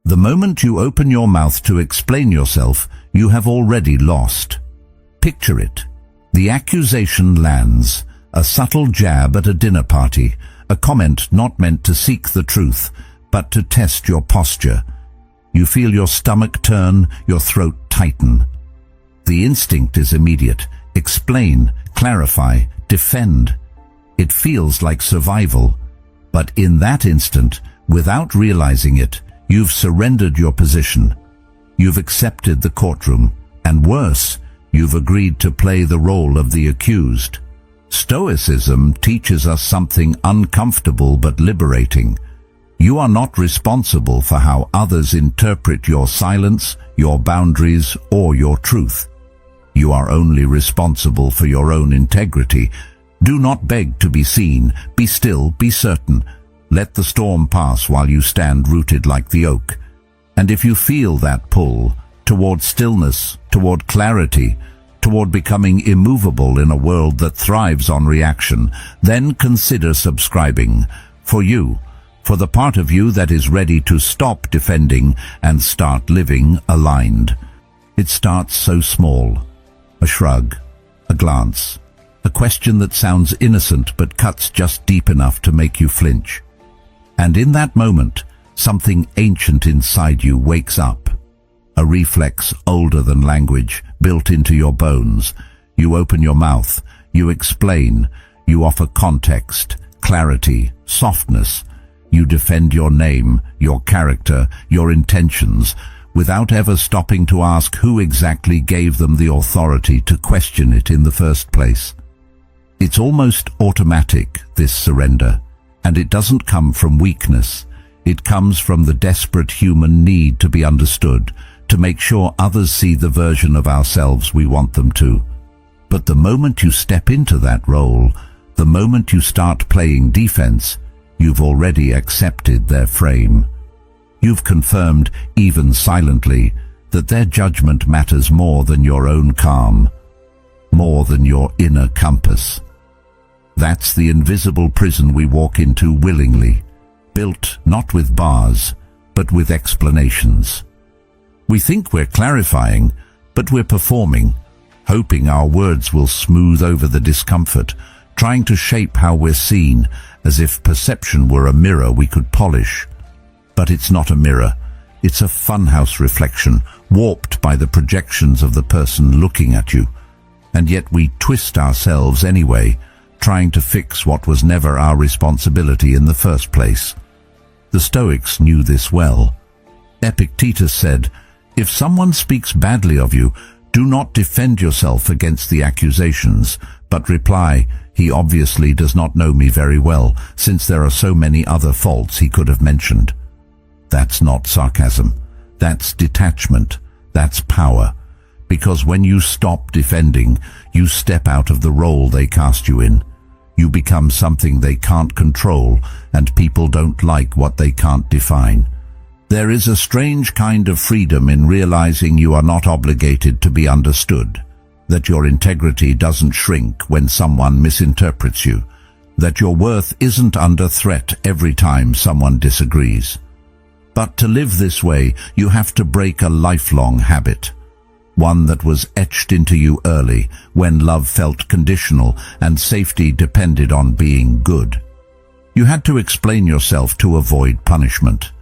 The moment you open your mouth to explain yourself, you have already lost. Picture it. The accusation lands, a subtle jab at a dinner party, a comment not meant to seek the truth, but to test your posture. You feel your stomach turn, your throat tighten. The instinct is immediate. Explain, clarify, defend. It feels like survival. But in that instant, without realizing it, you've surrendered your position. You've accepted the courtroom. And worse, you've agreed to play the role of the accused. Stoicism teaches us something uncomfortable but liberating. You are not responsible for how others interpret your silence, your boundaries, or your truth. You are only responsible for your own integrity. Do not beg to be seen. Be still, be certain. Let the storm pass while you stand rooted like the oak. And if you feel that pull toward stillness, toward clarity, toward becoming immovable in a world that thrives on reaction, then consider subscribing. For you, for the part of you that is ready to stop defending and start living aligned. It starts so small. A shrug, a glance, a question that sounds innocent but cuts just deep enough to make you flinch. And in that moment, something ancient inside you wakes up. A reflex older than language, built into your bones. You open your mouth, you explain, you offer context, clarity, softness. You defend your name, your character, your intentions, without ever stopping to ask who exactly gave them the authority to question it in the first place. It's almost automatic, this surrender, and it doesn't come from weakness. It comes from the desperate human need to be understood, to make sure others see the version of ourselves we want them to. But the moment you step into that role, the moment you start playing defense, you've already accepted their frame. You've confirmed, even silently, that their judgment matters more than your own calm, more than your inner compass. That's the invisible prison we walk into willingly, built not with bars, but with explanations. We think we're clarifying, but we're performing, hoping our words will smooth over the discomfort, trying to shape how we're seen, as if perception were a mirror we could polish. But it's not a mirror. It's a funhouse reflection, warped by the projections of the person looking at you. And yet we twist ourselves anyway, trying to fix what was never our responsibility in the first place. The Stoics knew this well. Epictetus said, "If someone speaks badly of you, do not defend yourself against the accusations, but reply, 'He obviously does not know me very well, since there are so many other faults he could have mentioned.'" That's not sarcasm. That's detachment. That's power. Because when you stop defending, you step out of the role they cast you in. You become something they can't control, and people don't like what they can't define. There is a strange kind of freedom in realizing you are not obligated to be understood, that your integrity doesn't shrink when someone misinterprets you, that your worth isn't under threat every time someone disagrees. But to live this way, you have to break a lifelong habit, one that was etched into you early, when love felt conditional and safety depended on being good. You had to explain yourself to avoid punishment,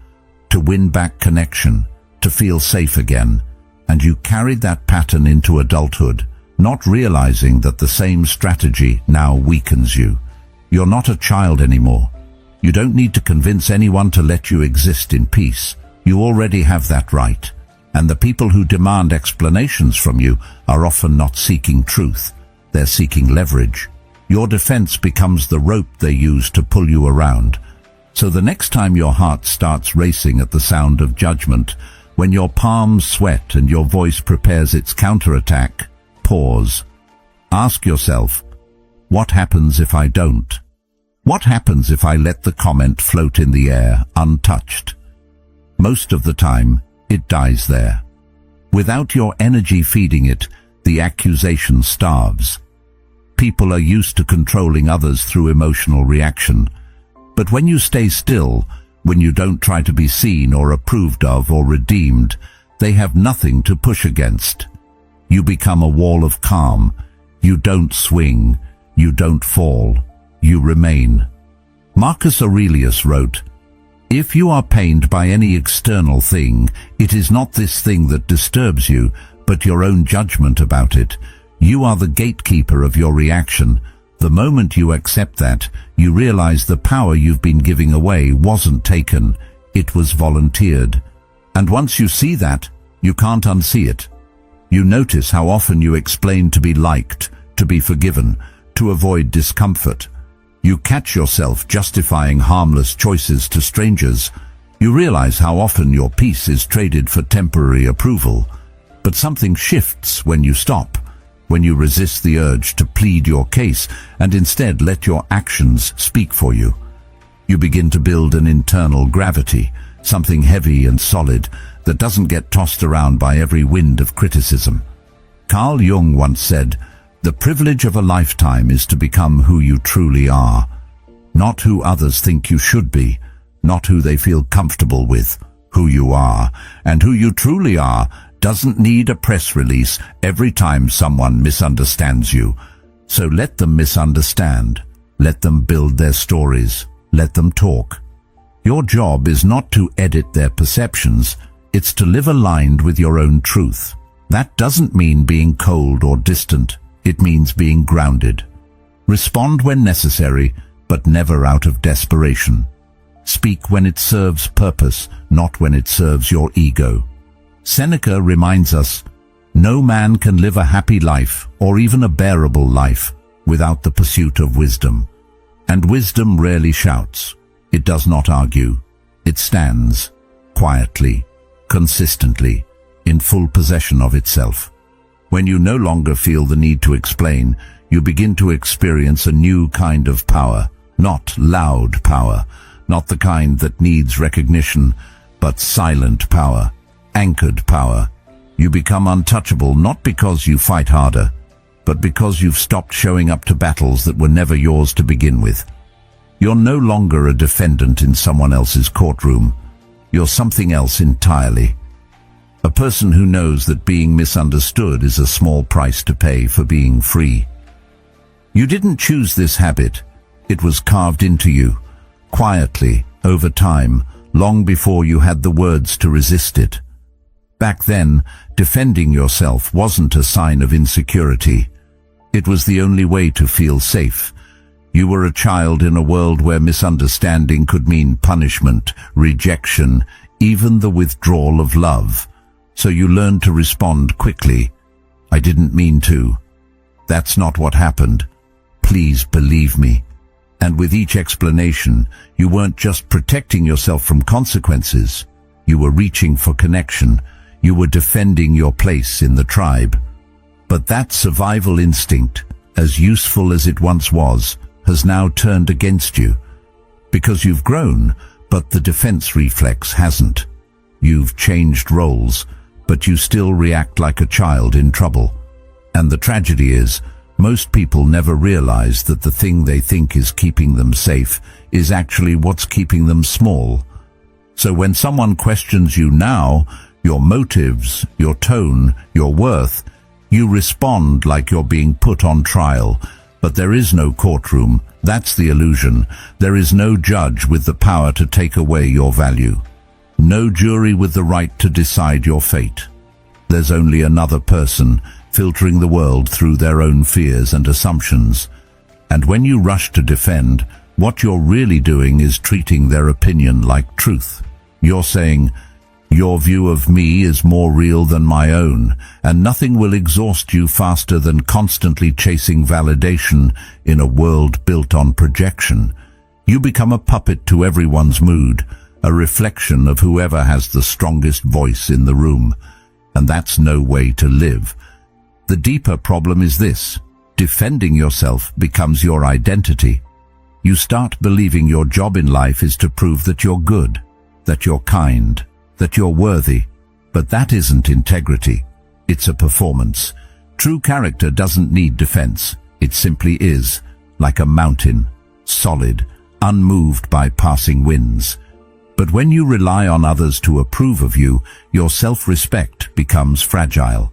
to win back connection, to feel safe again, and you carried that pattern into adulthood, not realizing that the same strategy now weakens you. You're not a child anymore. You don't need to convince anyone to let you exist in peace. You already have that right. And the people who demand explanations from you are often not seeking truth. They're seeking leverage. Your defense becomes the rope they use to pull you around. So the next time your heart starts racing at the sound of judgment, when your palms sweat and your voice prepares its counterattack, pause. Ask yourself, what happens if I don't? What happens if I let the comment float in the air, untouched? Most of the time, it dies there. Without your energy feeding it, the accusation starves. People are used to controlling others through emotional reaction. But when you stay still, when you don't try to be seen or approved of or redeemed, they have nothing to push against. You become a wall of calm. You don't swing. You don't fall. You remain. Marcus Aurelius wrote, "If you are pained by any external thing, it is not this thing that disturbs you, but your own judgment about it. You are the gatekeeper of your reaction. The moment you accept that, you realize the power you've been giving away wasn't taken, it was volunteered. And once you see that, you can't unsee it. You notice how often you explain to be liked, to be forgiven, to avoid discomfort. You catch yourself justifying harmless choices to strangers. You realize how often your peace is traded for temporary approval. But something shifts when you stop, when you resist the urge to plead your case and instead let your actions speak for you. You begin to build an internal gravity, something heavy and solid that doesn't get tossed around by every wind of criticism. Carl Jung once said, "The privilege of a lifetime is to become who you truly are, not who others think you should be, not who they feel comfortable with, who you are. And who you truly are doesn't need a press release every time someone misunderstands you. So let them misunderstand. Let them build their stories. Let them talk. Your job is not to edit their perceptions. It's to live aligned with your own truth. That doesn't mean being cold or distant. It means being grounded. Respond when necessary, but never out of desperation. Speak when it serves purpose, not when it serves your ego." Seneca reminds us, "No man can live a happy life, or even a bearable life, without the pursuit of wisdom. And wisdom rarely shouts. It does not argue. It stands, quietly, consistently, in full possession of itself. When you no longer feel the need to explain, you begin to experience a new kind of power, not loud power, not the kind that needs recognition, but silent power, anchored power. You become untouchable not because you fight harder, but because you've stopped showing up to battles that were never yours to begin with. You're no longer a defendant in someone else's courtroom. You're something else entirely. A person who knows that being misunderstood is a small price to pay for being free. You didn't choose this habit. It was carved into you, quietly, over time, long before you had the words to resist it. Back then, defending yourself wasn't a sign of insecurity. It was the only way to feel safe. You were a child in a world where misunderstanding could mean punishment, rejection, even the withdrawal of love. So you learned to respond quickly. "I didn't mean to. That's not what happened. Please believe me." And with each explanation, you weren't just protecting yourself from consequences. You were reaching for connection. You were defending your place in the tribe. But that survival instinct, as useful as it once was, has now turned against you. Because you've grown, but the defense reflex hasn't. You've changed roles, but you still react like a child in trouble. And the tragedy is, most people never realize that the thing they think is keeping them safe is actually what's keeping them small. So when someone questions you now, your motives, your tone, your worth, you respond like you're being put on trial. But there is no courtroom. That's the illusion. There is no judge with the power to take away your value. No jury with the right to decide your fate. There's only another person filtering the world through their own fears and assumptions. And when you rush to defend, what you're really doing is treating their opinion like truth. You're saying, "Your view of me is more real than my own, and nothing will exhaust you faster than constantly chasing validation in a world built on projection." You become a puppet to everyone's mood, a reflection of whoever has the strongest voice in the room. And that's no way to live. The deeper problem is this: defending yourself becomes your identity. You start believing your job in life is to prove that you're good, that you're kind, that you're worthy. But that isn't integrity. It's a performance. True character doesn't need defense. It simply is, like a mountain, solid, unmoved by passing winds. But when you rely on others to approve of you, your self-respect becomes fragile,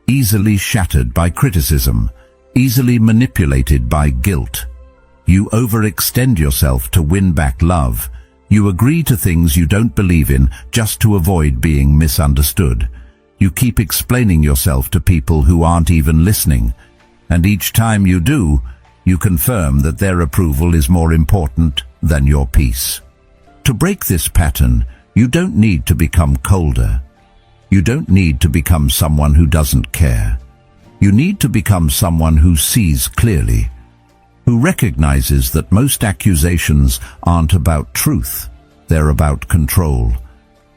easily shattered by criticism, easily manipulated by guilt. You overextend yourself to win back love. You agree to things you don't believe in just to avoid being misunderstood. You keep explaining yourself to people who aren't even listening, and each time you do, you confirm that their approval is more important than your peace. To break this pattern, you don't need to become colder. You don't need to become someone who doesn't care. You need to become someone who sees clearly, who recognizes that most accusations aren't about truth, they're about control.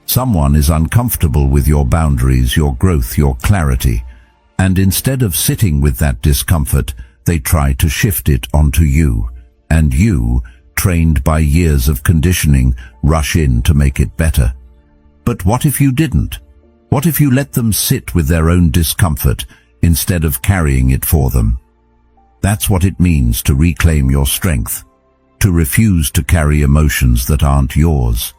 Someone is uncomfortable with your boundaries, your growth, your clarity, and instead of sitting with that discomfort, they try to shift it onto you, and you, trained by years of conditioning, rush in to make it better. But what if you didn't? What if you let them sit with their own discomfort instead of carrying it for them? That's what it means to reclaim your strength, to refuse to carry emotions that aren't yours.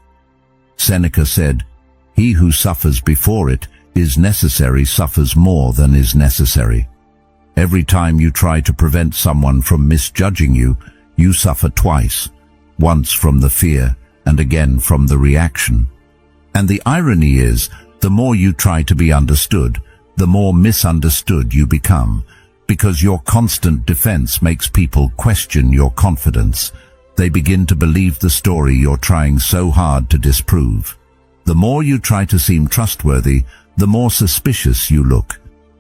Seneca said, "He who suffers before it is necessary suffers more than is necessary." Every time you try to prevent someone from misjudging you, you suffer twice, once from the fear and again from the reaction. And the irony is, the more you try to be understood, the more misunderstood you become, because your constant defense makes people question your confidence. They begin to believe the story you're trying so hard to disprove. The more you try to seem trustworthy, the more suspicious you look.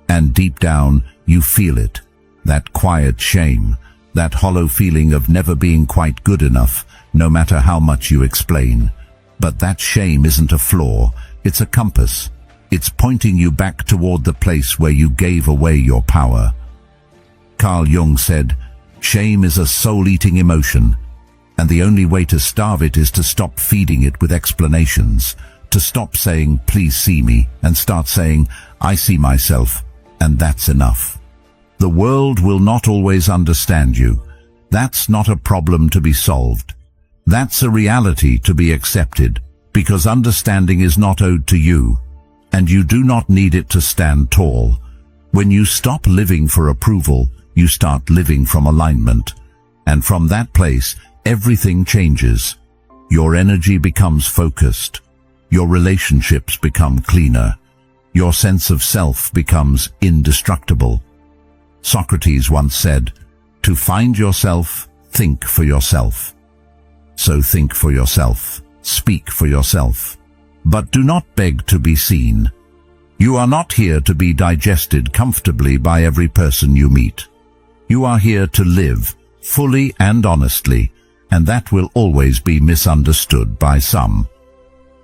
And deep down, you feel it, that quiet shame, that hollow feeling of never being quite good enough, no matter how much you explain. But that shame isn't a flaw, it's a compass. It's pointing you back toward the place where you gave away your power. Carl Jung said, "Shame is a soul-eating emotion, and the only way to starve it is to stop feeding it with explanations, to stop saying, 'Please see me,' and start saying, 'I see myself,' and that's enough." The world will not always understand you. That's not a problem to be solved. That's a reality to be accepted, because understanding is not owed to you, and you do not need it to stand tall. When you stop living for approval, you start living from alignment, and from that place, everything changes. Your energy becomes focused. Your relationships become cleaner. Your sense of self becomes indestructible. Socrates once said, "To find yourself, think for yourself." So think for yourself, speak for yourself, but do not beg to be seen. You are not here to be digested comfortably by every person you meet. You are here to live fully and honestly, and that will always be misunderstood by some.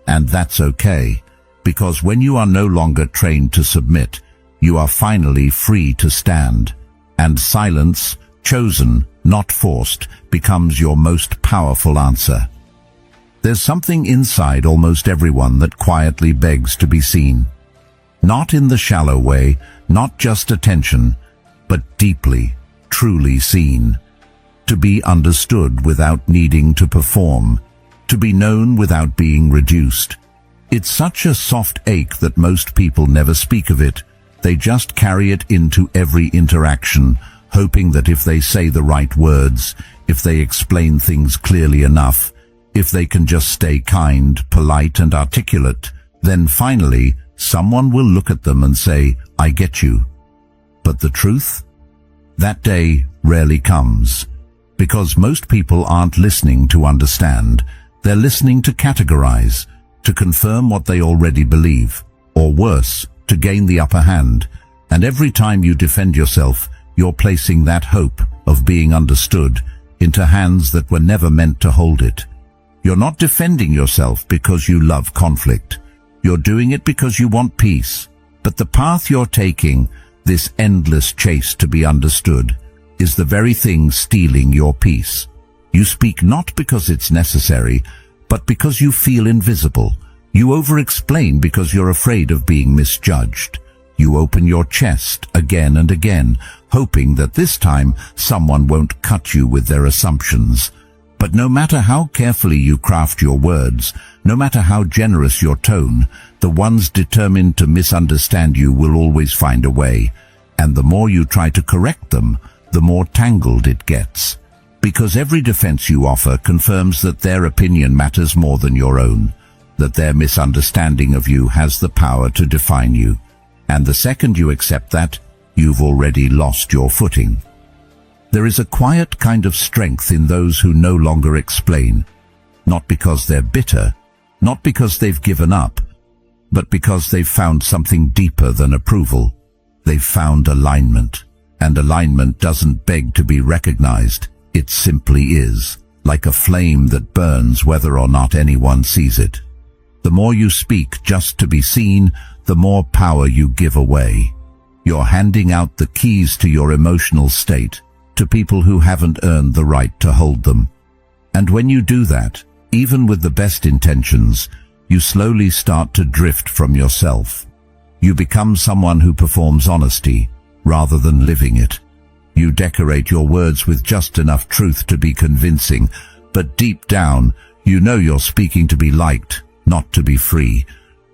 And that's okay, because when you are no longer trained to submit, you are finally free to stand, and silence, chosen, not forced, becomes your most powerful answer. There's something inside almost everyone that quietly begs to be seen. Not in the shallow way, not just attention, but deeply, truly seen. To be understood without needing to perform, to be known without being reduced. It's such a soft ache that most people never speak of it. They just carry it into every interaction, hoping that if they say the right words, if they explain things clearly enough, if they can just stay kind, polite and articulate, then finally someone will look at them and say, "I get you." But the truth? That day rarely comes, because most people aren't listening to understand. They're listening to categorize, to confirm what they already believe, or worse, to gain the upper hand. And every time you defend yourself, you're placing that hope of being understood into hands that were never meant to hold it. You're not defending yourself because you love conflict. You're doing it because you want peace. But the path you're taking, this endless chase to be understood, is the very thing stealing your peace. You speak not because it's necessary, but because you feel invisible. You over-explain because you're afraid of being misjudged. You open your chest again and again, hoping that this time someone won't cut you with their assumptions. But no matter how carefully you craft your words, No matter how generous your tone, the ones determined to misunderstand you will always find a way, and the more you try to correct them, the more tangled it gets. Because every defense you offer confirms that their opinion matters more than your own, that their misunderstanding of you has the power to define you. And the second you accept that, you've already lost your footing. There is a quiet kind of strength in those who no longer explain, not because they're bitter, not because they've given up, but because they've found something deeper than approval. They've found alignment, and alignment doesn't beg to be recognized. It simply is, like a flame that burns whether or not anyone sees it. The more you speak just to be seen, the more power you give away. You're handing out the keys to your emotional state to people who haven't earned the right to hold them. And when you do that, even with the best intentions, you slowly start to drift from yourself. You become someone who performs honesty rather than living it. You decorate your words with just enough truth to be convincing, but deep down, you know you're speaking to be liked, not to be free.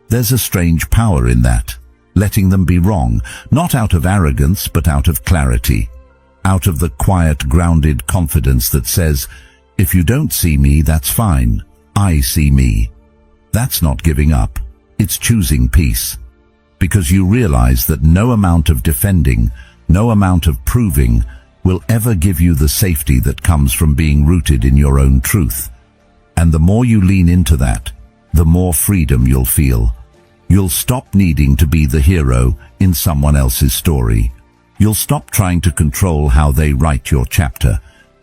There's a strange power in that, letting them be wrong, not out of arrogance but out of clarity, out of the quiet, grounded confidence that says, if you don't see me, that's fine. I see me. That's not giving up. It's choosing peace. Because you realize that no amount of defending, no amount of proving will ever give you the safety that comes from being rooted in your own truth. And the more you lean into that, the more freedom you'll feel. You'll stop needing to be the hero in someone else's story. You'll stop trying to control how they write your chapter.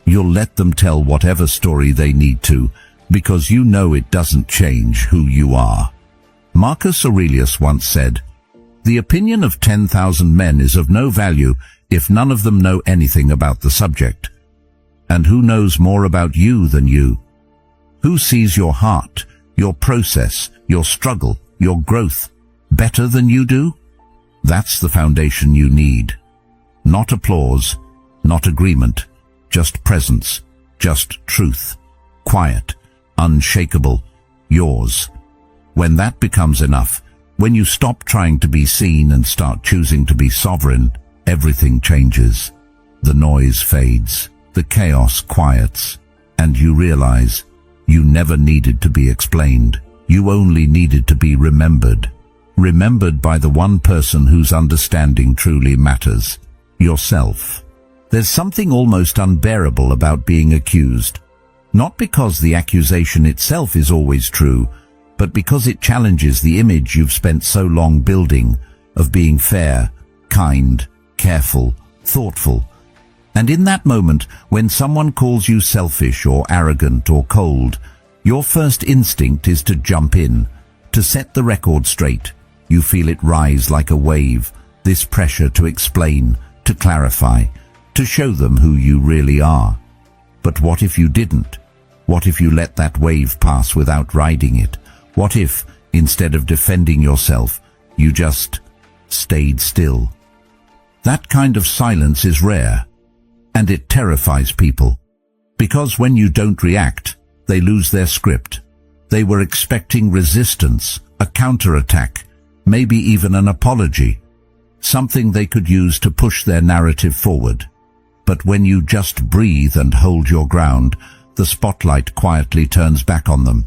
You'll let them tell whatever story they need to, because you know it doesn't change who you are. Marcus Aurelius once said, "The opinion of 10,000 men is of no value if none of them know anything about the subject. And who knows more about you than you? Who sees your heart, your process, your struggle, your growth better than you do?" That's the foundation you need. Not applause, not agreement, just presence, just truth, quiet, unshakable, yours. When that becomes enough, when you stop trying to be seen and start choosing to be sovereign, everything changes. The noise fades, the chaos quiets, and you realize you never needed to be explained. You only needed to be remembered. Remembered by the one person whose understanding truly matters, yourself. There's something almost unbearable about being accused, not because the accusation itself is always true, but because it challenges the image you've spent so long building of being fair, kind, careful, thoughtful. And in that moment, when someone calls you selfish or arrogant or cold, your first instinct is to jump in, to set the record straight. You feel it rise like a wave, this pressure to explain, to clarify, to show them who you really are. But what if you didn't? What if you let that wave pass without riding it? What if, instead of defending yourself, you just stayed still? That kind of silence is rare, and it terrifies people. Because when you don't react, they lose their script. They were expecting resistance, a counterattack, maybe even an apology, something they could use to push their narrative forward. But when you just breathe and hold your ground, the spotlight quietly turns back on them.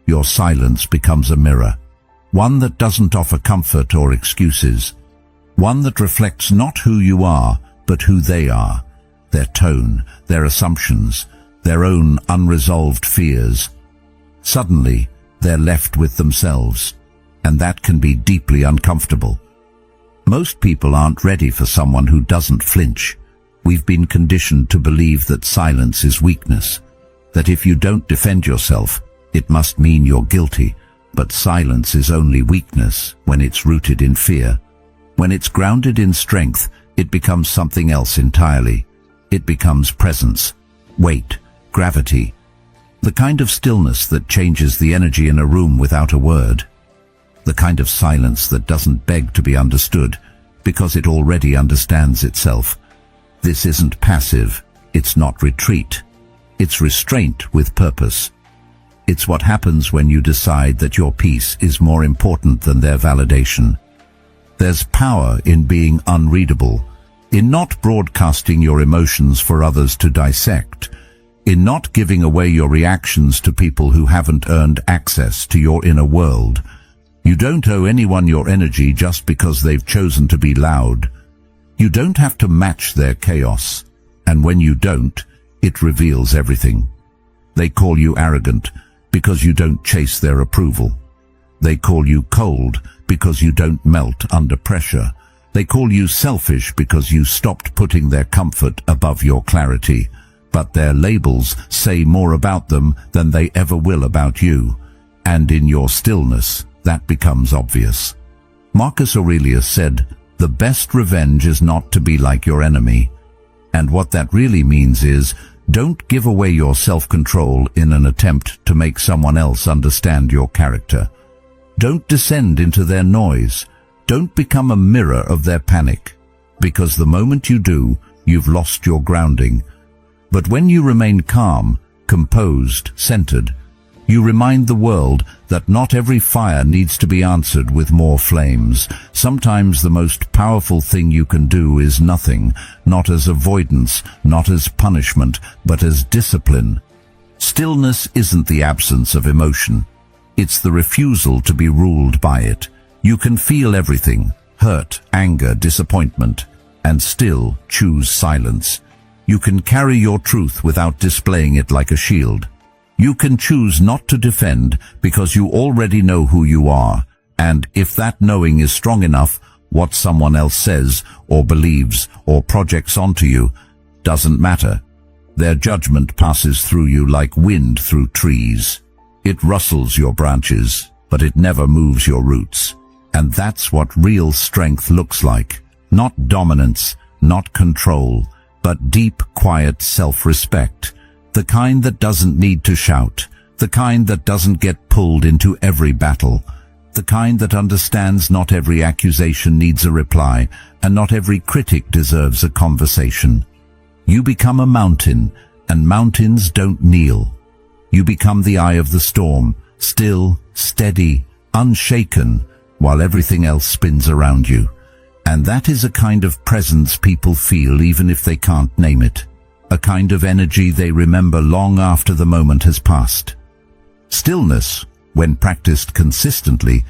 Your silence becomes a mirror, one that doesn't offer comfort or excuses, one that reflects not who you are, but who they are, their tone, their assumptions, their own unresolved fears. Suddenly, they're left with themselves, and that can be deeply uncomfortable. Most people aren't ready for someone who doesn't flinch. We've been conditioned to believe that silence is weakness, that if you don't defend yourself, it must mean you're guilty. But silence is only weakness when it's rooted in fear. When it's grounded in strength, it becomes something else entirely. It becomes presence, weight, gravity, the kind of stillness that changes the energy in a room without a word, the kind of silence that doesn't beg to be understood because it already understands itself. This isn't passive, it's not retreat, it's restraint with purpose. It's what happens when you decide that your peace is more important than their validation. There's power in being unreadable, in not broadcasting your emotions for others to dissect, in not giving away your reactions to people who haven't earned access to your inner world. You don't owe anyone your energy just because they've chosen to be loud. You don't have to match their chaos, and when you don't, it reveals everything. They call you arrogant because you don't chase their approval. They call you cold because you don't melt under pressure. They call you selfish because you stopped putting their comfort above your clarity. But their labels say more about them than they ever will about you. And in your stillness, that becomes obvious. Marcus Aurelius said, "The best revenge is not to be like your enemy." And what that really means is, don't give away your self-control in an attempt to make someone else understand your character. Don't descend into their noise. Don't become a mirror of their panic, because the moment you do, you've lost your grounding. But when you remain calm, composed, centered, you remind the world that not every fire needs to be answered with more flames. Sometimes the most powerful thing you can do is nothing, not as avoidance, not as punishment, but as discipline. Stillness isn't the absence of emotion. It's the refusal to be ruled by it. You can feel everything, hurt, anger, disappointment, and still choose silence. You can carry your truth without displaying it like a shield. You can choose not to defend because you already know who you are, and if that knowing is strong enough, what someone else says or believes or projects onto you doesn't matter. Their judgment passes through you like wind through trees. It rustles your branches, but it never moves your roots. And that's what real strength looks like. Not dominance, not control, but deep, quiet self-respect. The kind that doesn't need to shout, the kind that doesn't get pulled into every battle, the kind that understands not every accusation needs a reply, and not every critic deserves a conversation. You become a mountain, and mountains don't kneel. You become the eye of the storm, still, steady, unshaken, while everything else spins around you. And that is a kind of presence people feel even if they can't name it. A kind of energy they remember long after the moment has passed. Stillness, when practiced consistently,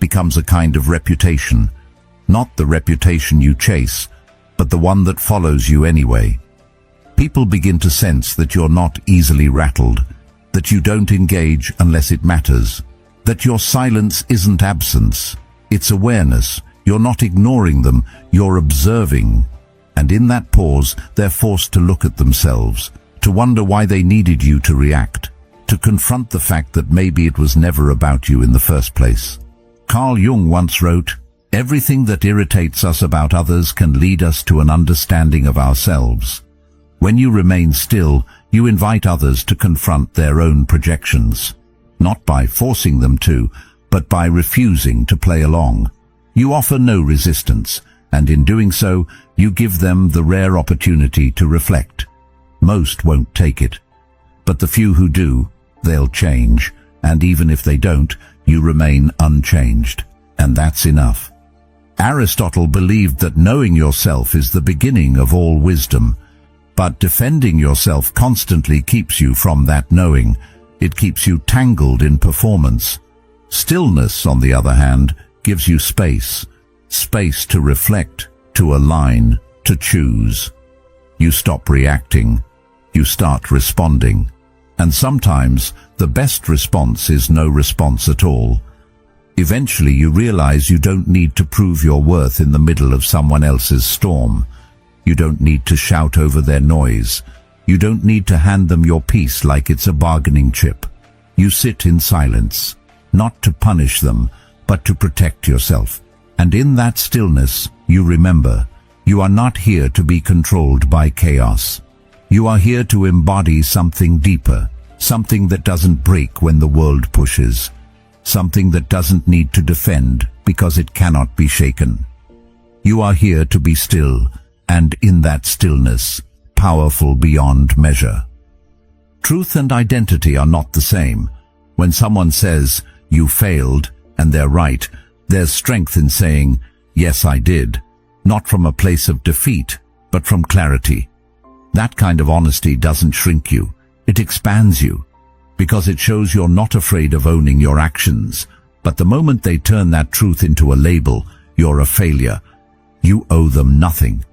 becomes a kind of reputation. Not the reputation you chase, but the one that follows you anyway. People begin to sense that you're not easily rattled, that you don't engage unless it matters, that your silence isn't absence, it's awareness. You're not ignoring them, you're observing. And in that pause, they're forced to look at themselves, to wonder why they needed you to react, to confront the fact that maybe it was never about you in the first place. Carl Jung once wrote, "Everything that irritates us about others can lead us to an understanding of ourselves." When you remain still, you invite others to confront their own projections, not by forcing them to, but by refusing to play along. You offer no resistance, and in doing so, you give them the rare opportunity to reflect. Most won't take it, but the few who do, they'll change, and even if they don't, you remain unchanged, and that's enough. Aristotle believed that knowing yourself is the beginning of all wisdom, but defending yourself constantly keeps you from that knowing. It keeps you tangled in performance. Stillness, on the other hand, gives you space to reflect, to align, to choose. You stop reacting. You start responding. And sometimes the best response is no response at all. Eventually you realize you don't need to prove your worth in the middle of someone else's storm. You don't need to shout over their noise. You don't need to hand them your piece like it's a bargaining chip. You sit in silence, not to punish them, but to protect yourself. And in that stillness, you remember, you are not here to be controlled by chaos. You are here to embody something deeper, something that doesn't break when the world pushes, something that doesn't need to defend because it cannot be shaken. You are here to be still, and in that stillness, powerful beyond measure. Truth and identity are not the same. When someone says, "You failed," and they're right, there's strength in saying, "Yes, I did," not from a place of defeat, but from clarity. That kind of honesty doesn't shrink you, it expands you, because it shows you're not afraid of owning your actions. But the moment they turn that truth into a label, you're a failure. You owe them nothing.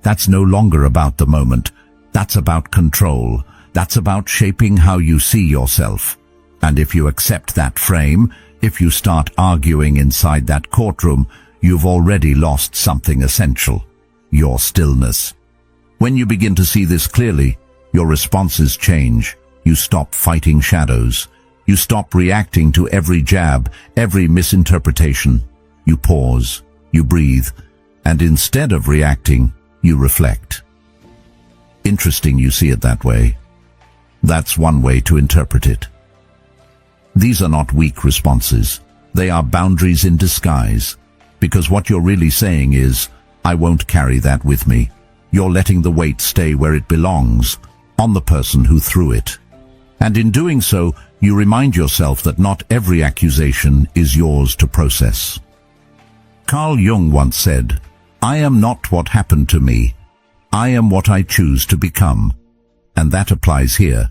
That's no longer about the moment. That's about control. That's about shaping how you see yourself. And if you accept that frame, if you start arguing inside that courtroom, you've already lost something essential: your stillness. When you begin to see this clearly, your responses change. You stop fighting shadows. You stop reacting to every jab, every misinterpretation. You pause, you breathe, and instead of reacting, you reflect. Interesting you see it that way. That's one way to interpret it. These are not weak responses. They are boundaries in disguise. Because what you're really saying is, "I won't carry that with me." You're letting the weight stay where it belongs, on the person who threw it. And in doing so, you remind yourself that not every accusation is yours to process. Carl Jung once said, "I am not what happened to me. I am what I choose to become." And that applies here.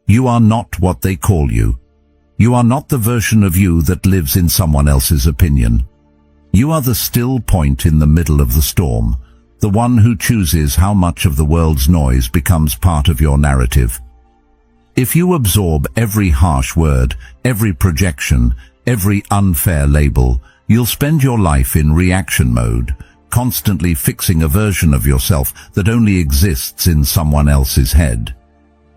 You are not what they call you. You are not the version of you that lives in someone else's opinion. You are the still point in the middle of the storm, the one who chooses how much of the world's noise becomes part of your narrative. If you absorb every harsh word, every projection, every unfair label, you'll spend your life in reaction mode, constantly fixing a version of yourself that only exists in someone else's head.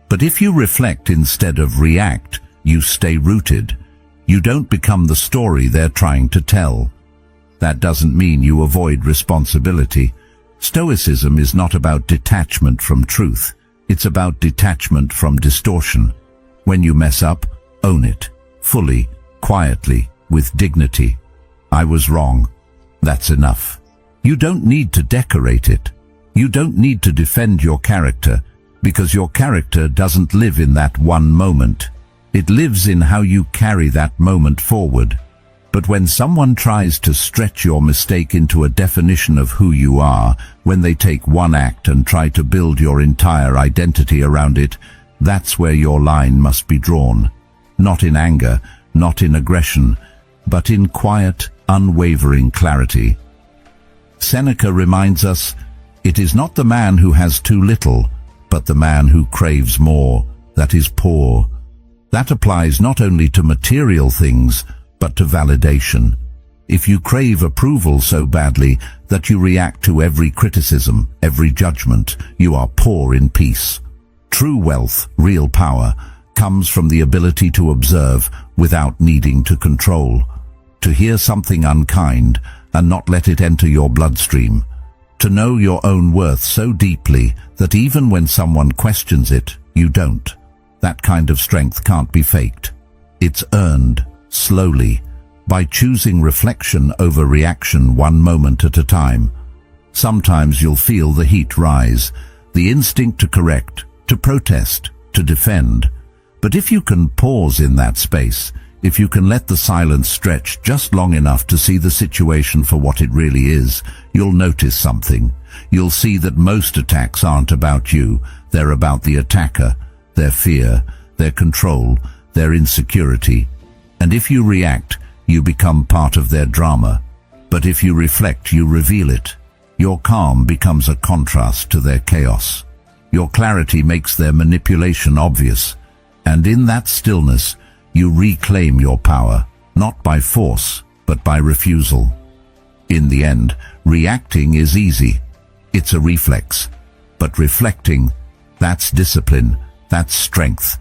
But if you reflect instead of react, you stay rooted. You don't become the story they're trying to tell. That doesn't mean you avoid responsibility. Stoicism is not about detachment from truth. It's about detachment from distortion. When you mess up, own it, fully, quietly, with dignity. I was wrong. That's enough. You don't need to decorate it. You don't need to defend your character, because your character doesn't live in that one moment. It lives in how you carry that moment forward. But when someone tries to stretch your mistake into a definition of who you are, when they take one act and try to build your entire identity around it, that's where your line must be drawn. Not in anger, not in aggression, but in quiet, unwavering clarity. Seneca reminds us, "It is not the man who has too little, but the man who craves more, that is poor." That applies not only to material things, but to validation. If you crave approval so badly that you react to every criticism, every judgment, you are poor in peace. True wealth, real power, comes from the ability to observe without needing to control, to hear something unkind and not let it enter your bloodstream, to know your own worth so deeply that even when someone questions it, you don't. That kind of strength can't be faked. It's earned, slowly, by choosing reflection over reaction one moment at a time. Sometimes you'll feel the heat rise, the instinct to correct, to protest, to defend. But if you can pause in that space, if you can let the silence stretch just long enough to see the situation for what it really is, you'll notice something. You'll see that most attacks aren't about you, they're about the attacker, their fear, their control, their insecurity. And if you react, you become part of their drama. But if you reflect, you reveal it. Your calm becomes a contrast to their chaos. Your clarity makes their manipulation obvious. And in that stillness, you reclaim your power, not by force, but by refusal. In the end, reacting is easy. It's a reflex. But reflecting, that's discipline, that's strength.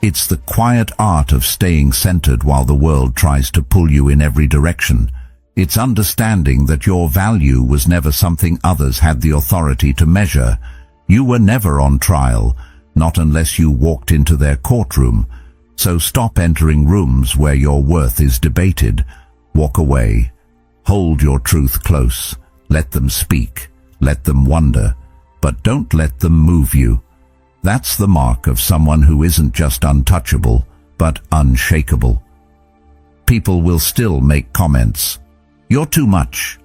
It's the quiet art of staying centered while the world tries to pull you in every direction. It's understanding that your value was never something others had the authority to measure. You were never on trial, not unless you walked into their courtroom. So stop entering rooms where your worth is debated. Walk away. Hold your truth close. Let them speak. Let them wonder. But don't let them move you. That's the mark of someone who isn't just untouchable, but unshakable. People will still make comments. You're too much.